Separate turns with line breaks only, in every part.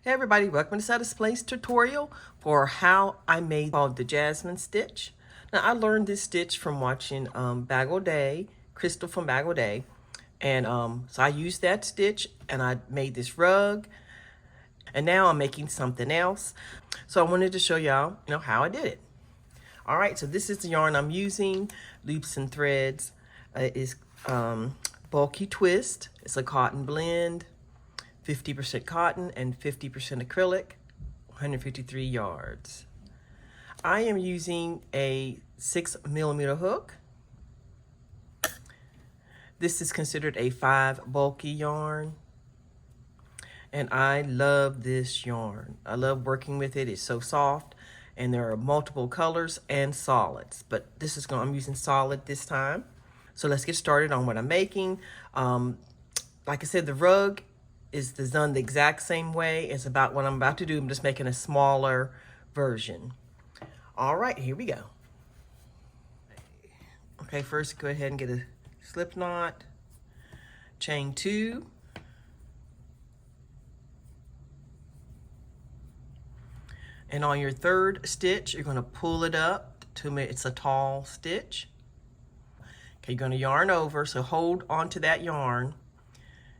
Hey everybody, welcome to SETTA'S tutorial for how I made called the Jasmine stitch. Now I learned this stitch from watching Bag O' Day, Crystal from Bag O' Day. And so I used that stitch and I made this rug. And now I'm making something else. So I wanted to show y'all, how I did it. All right, so this is the yarn I'm using, Loops and Threads. It is Bulky Twist. It's a cotton blend. 50% cotton and 50% acrylic, 153 yards. I am using a 6mm hook. This is considered a 5 bulky yarn. And I love this yarn. I love working with it. It's so soft and there are multiple colors and solids. But I'm using solid this time. So let's get started on what I'm making. Like I said, the rug is done the exact same way as about what I'm about to do. I'm just making a smaller version. All right, here we go. Okay, first go ahead and get a slip knot, chain 2, and on your third stitch, you're gonna pull it up to it's a tall stitch. Okay, you're gonna yarn over, so hold onto that yarn.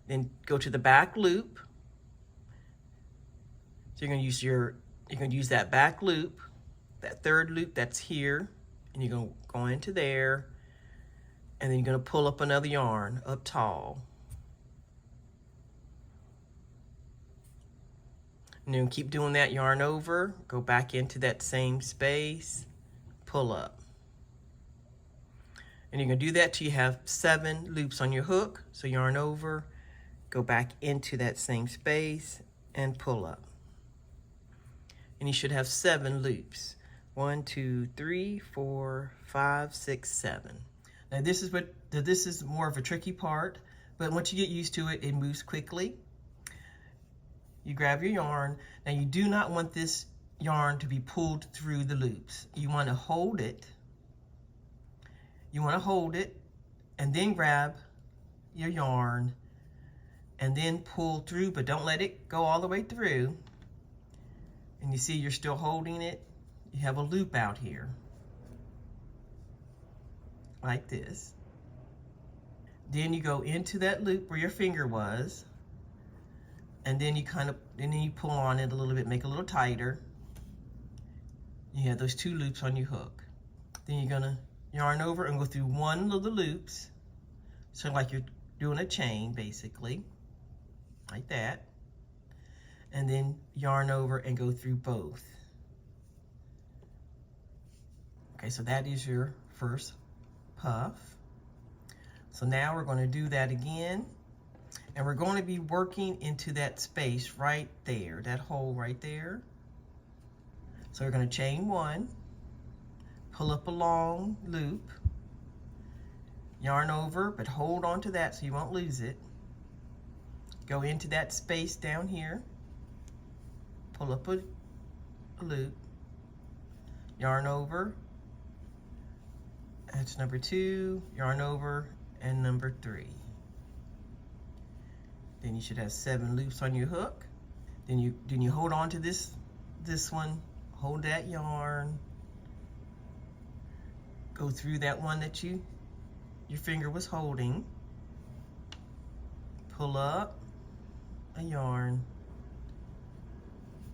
Then go to the back loop. So you're gonna use that back loop, that third loop that's here, and you're gonna go into there, and then you're gonna pull up another yarn up tall. And then keep doing that yarn over, go back into that same space, pull up. And you're gonna do that till you have 7 loops on your hook. So yarn over, go back into that same space and pull up. And you should have 7 loops. 1, 2, 3, 4, 5, 6, 7. Now this is more of a tricky part, but once you get used to it, it moves quickly. You grab your yarn. Now you do not want this yarn to be pulled through the loops. You want to hold it. You want to hold it and then grab your yarn and then pull through, but don't let it go all the way through. And you see you're still holding it. You have a loop out here, like this. Then you go into that loop where your finger was, and then you pull on it a little bit, make it a little tighter. You have those 2 loops on your hook. Then you're gonna yarn over and go through one of the loops, so like you're doing a chain, basically. Like that, and then yarn over and go through both. Okay, so that is your first puff. So now we're going to do that again, and we're going to be working into that space right there, that hole right there. So we're going to chain 1, pull up a long loop, yarn over, but hold on to that so you won't lose it. Go into that space down here, pull up a loop, yarn over, that's number 2, yarn over, and number 3. Then you should have 7 loops on your hook. Then you hold on to this one, hold that yarn, go through that one that your finger was holding, pull up a yarn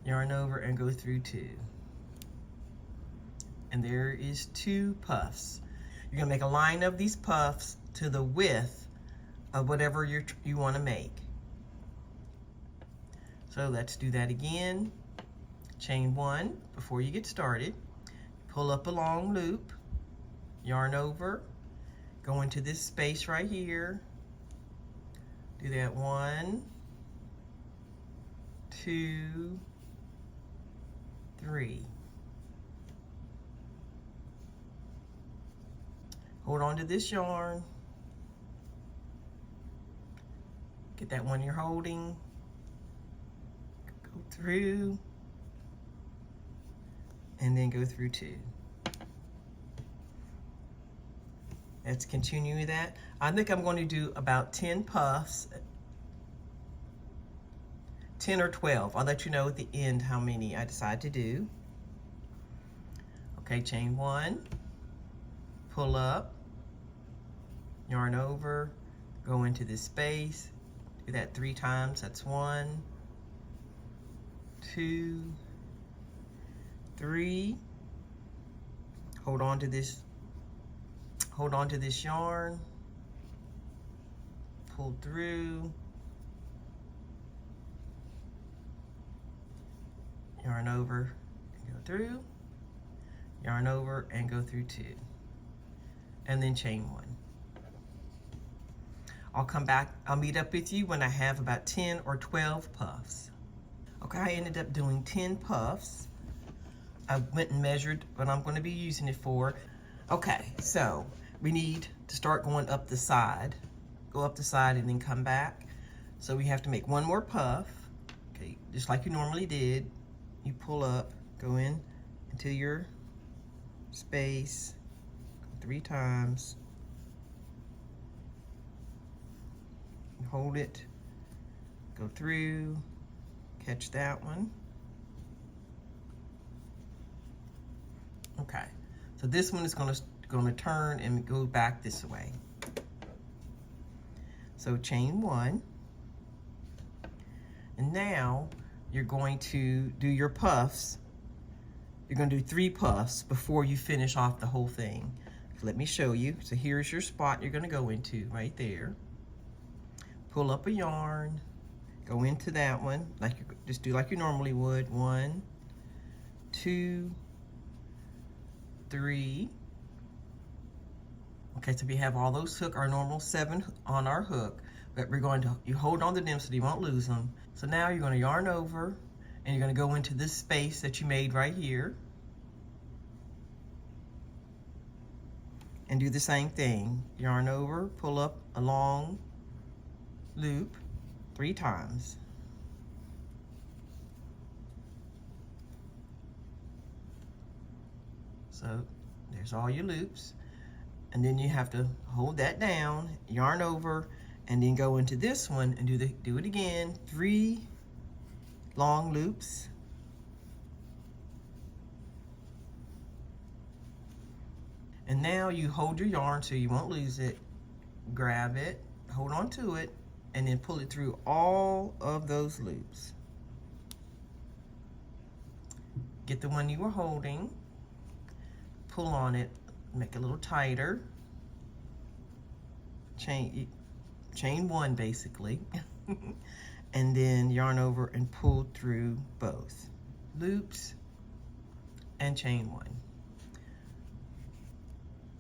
over and go through 2. And there is 2 puffs. You're gonna make a line of these puffs to the width of whatever you wanna make. So let's do that again. Chain 1 before you get started. Pull up a long loop, yarn over, go into this space right here. Do that 1, 2, 3. Hold on to this yarn. Get that one you're holding. Go through. And then go through 2. Let's continue that. I think I'm going to do about 10 puffs 10 or 12. I'll let you know at the end how many I decide to do. Okay, chain 1, pull up, yarn over, go into this space, do that 3 times. That's 1, 2, 3. Hold on to this yarn, pull through, yarn over and go through, yarn over and go through 2, and then chain 1. I'll come back, I'll meet up with you when I have about 10 or 12 puffs. Okay, I ended up doing 10 puffs. I went and measured what I'm going to be using it for. Okay, so we need to start going up the side. Go up the side and then come back. So we have to make 1 more puff. Okay, just like you normally did. You pull up, go in into your space 3 times. Hold it, go through, catch that one. Okay, so this one is going to turn and go back this way. So chain 1, and now you're going to do your puffs. You're going to do 3 puffs before you finish off the whole thing. So let me show you. So here's your spot you're going to go into right there. Pull up a yarn, go into that one, like you just do like you normally would. 1, 2, 3. Okay, so we have all those hook, our normal 7 on our hook, but we're going to, you hold on to them so you won't lose them. So now you're going to yarn over and you're going to go into this space that you made right here and do the same thing. Yarn over, pull up a long loop 3 times. So there's all your loops. And then you have to hold that down, yarn over, and then go into this one and do it again. 3 long loops. And now you hold your yarn so you won't lose it. Grab it, hold on to it, and then pull it through all of those loops. Get the one you were holding, pull on it, make it a little tighter. Chain 1 basically. And then yarn over and pull through both loops and chain 1.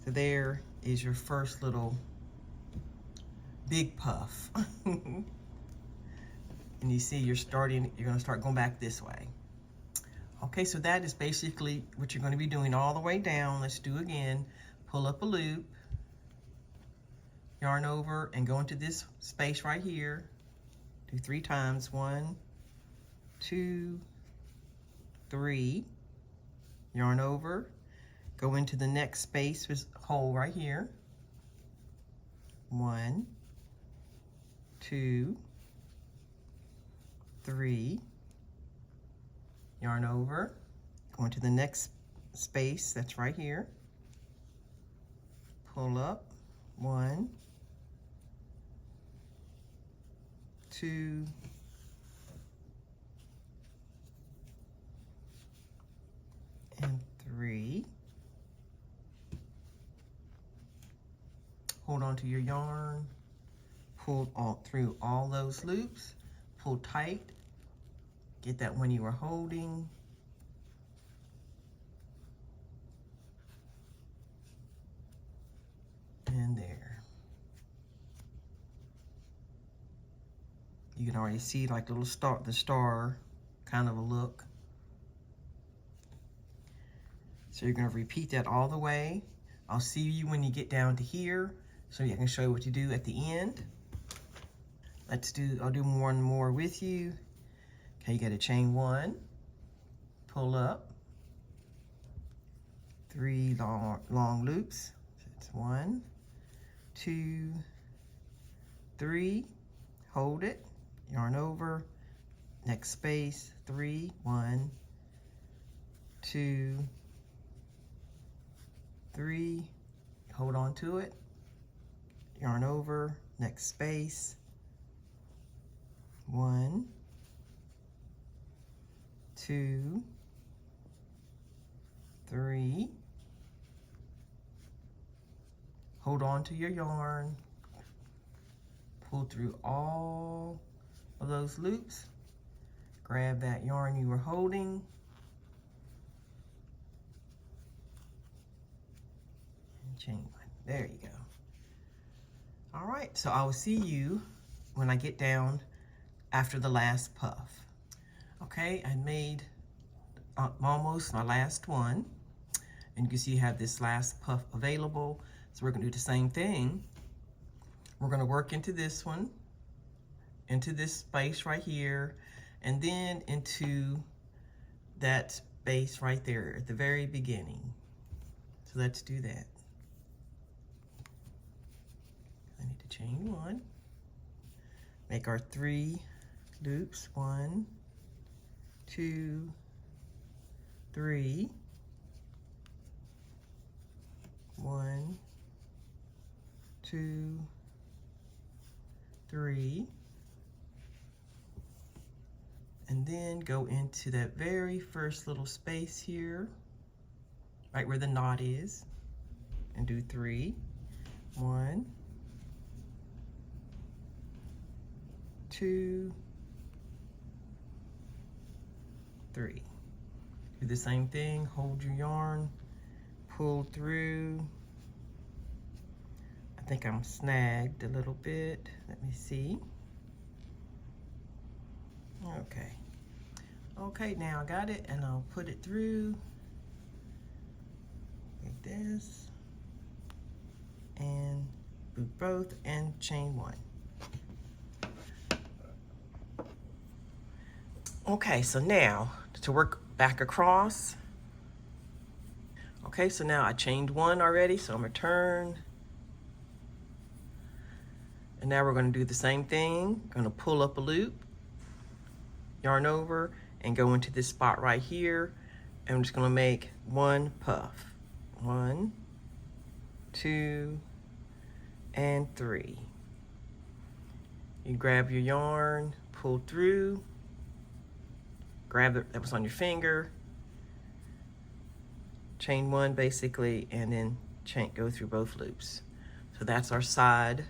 So there is your first little big puff. And you see you're going to start going back this way. Okay, so that is basically what you're going to be doing all the way down. Let's do again. Pull up a loop, yarn over and go into this space right here. Do 3 times. 1, 2, 3. Yarn over, go into the next space with hole right here. 1, 2, 3. Yarn over, go into the next space that's right here. Pull up. 1, 2, 3. Hold on to your yarn, pull through all those loops, pull tight, get that one you were holding, and there. You can already see like the star kind of a look. So you're going to repeat that all the way. I'll see you when you get down to here so I can show you what you do at the end. I'll do one more with you. Okay, you got to chain 1, pull up, 3 long loops. So it's 1, 2, 3, hold it, yarn over, next space, 3, 1, 2, 3, hold on to it, yarn over, next space, 1, 2, 3, hold on to your yarn, pull through all of those loops, grab that yarn you were holding, and chain 1. There you go. All right, so I will see you when I get down after the last puff. Okay, I made almost my last one, and you can see you have this last puff available. So we're gonna do the same thing. We're gonna work into this one, into this space right here, and then into that space right there at the very beginning. So let's do that. I need to chain 1, make our 3 loops, 1, 2, 3, 1, 2, 3, and then go into that very first little space here, right where the knot is, and do 3, 1, 2, 3. Do the same thing, hold your yarn, pull through. I think I'm snagged a little bit. Let me see. Okay. Okay, now I got it, and I'll put it through like this, and do both, and chain 1. Okay, so now to work back across. Okay, so now I chained 1 already, so I'm gonna turn. And now we're gonna do the same thing. Gonna pull up a loop, yarn over, and go into this spot right here. And I'm just gonna make 1 puff. 1, 2, and 3. You grab your yarn, pull through, grab it that was on your finger, chain 1 basically, and then go through both loops. So that's our side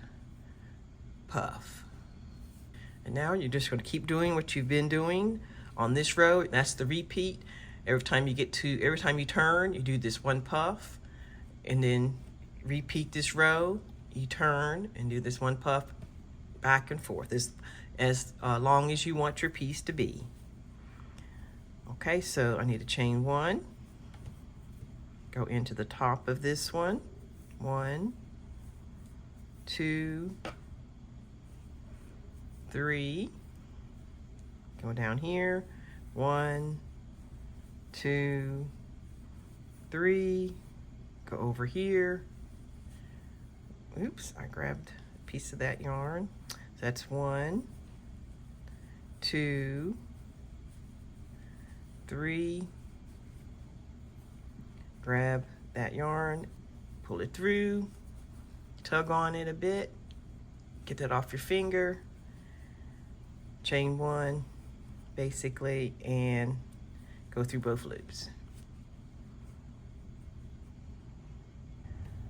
puff. And now you're just going to keep doing what you've been doing on this row. That's the repeat. Every time you turn, you do this 1 puff, and then repeat this row. You turn and do this 1 puff back and forth as long as you want your piece to be. Okay, so I need to chain 1, go into the top of this one, 1, 2, 3, go down here, 1, 2, 3, go over here. Oops, I grabbed a piece of that yarn. So that's 1, 2, 3, grab that yarn, pull it through, tug on it a bit, get that off your finger, chain 1 basically, and go through both loops.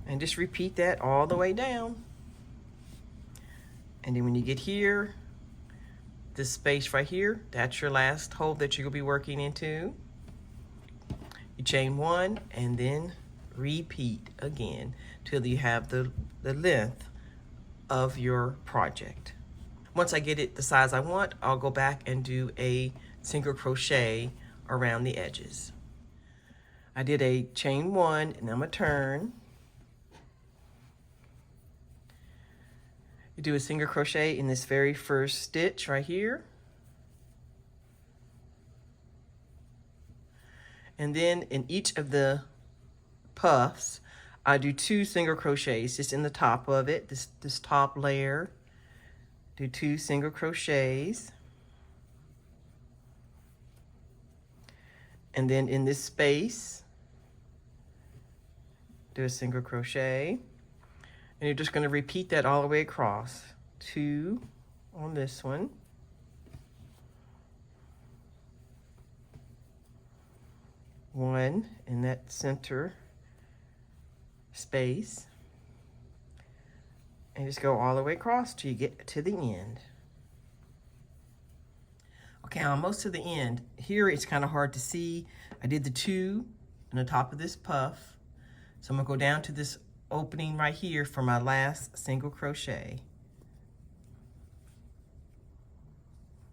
And just repeat that all the way down. And then when you get here, this space right here, that's your last hole that you're gonna be working into. You chain 1 and then repeat again till you have the length of your project. Once I get it the size I want, I'll go back and do a single crochet around the edges. I did a chain 1 and I'm gonna turn. You do a single crochet in this very first stitch right here. And then in each of the puffs, I do 2 single crochets just in the top of it, this top layer. Do 2 single crochets. And then in this space, do a single crochet. And you're just going to repeat that all the way across. 2 on this one. One in that center space. And just go all the way across till you get to the end. Okay, I'm almost to the end. Here it's kind of hard to see. I did the 2 on the top of this puff. So I'm gonna go down to this opening right here for my last single crochet.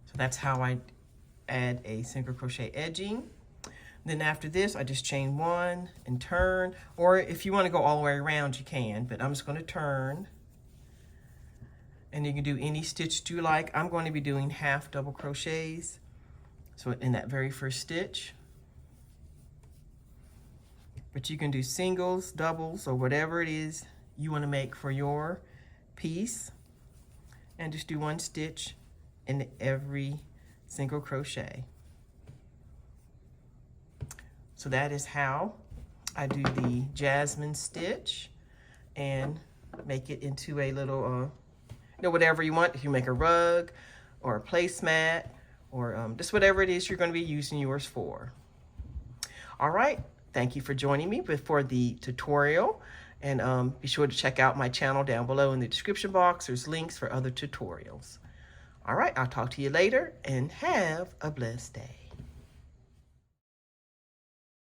So that's how I add a single crochet edging. Then after this, I just chain 1 and turn, or if you want to go all the way around, you can, but I'm just going to turn. And you can do any stitch that you like. I'm going to be doing half double crochets. So in that very first stitch. But you can do singles, doubles, or whatever it is you want to make for your piece. And just do 1 stitch in every single crochet. So that is how I do the Jasmine stitch and make it into a little, whatever you want. If you make a rug or a placemat or just whatever it is you're going to be using yours for. All right. Thank you for joining me for the tutorial. And be sure to check out my channel down below in the description box. There's links for other tutorials. All right. I'll talk to you later and have a blessed day.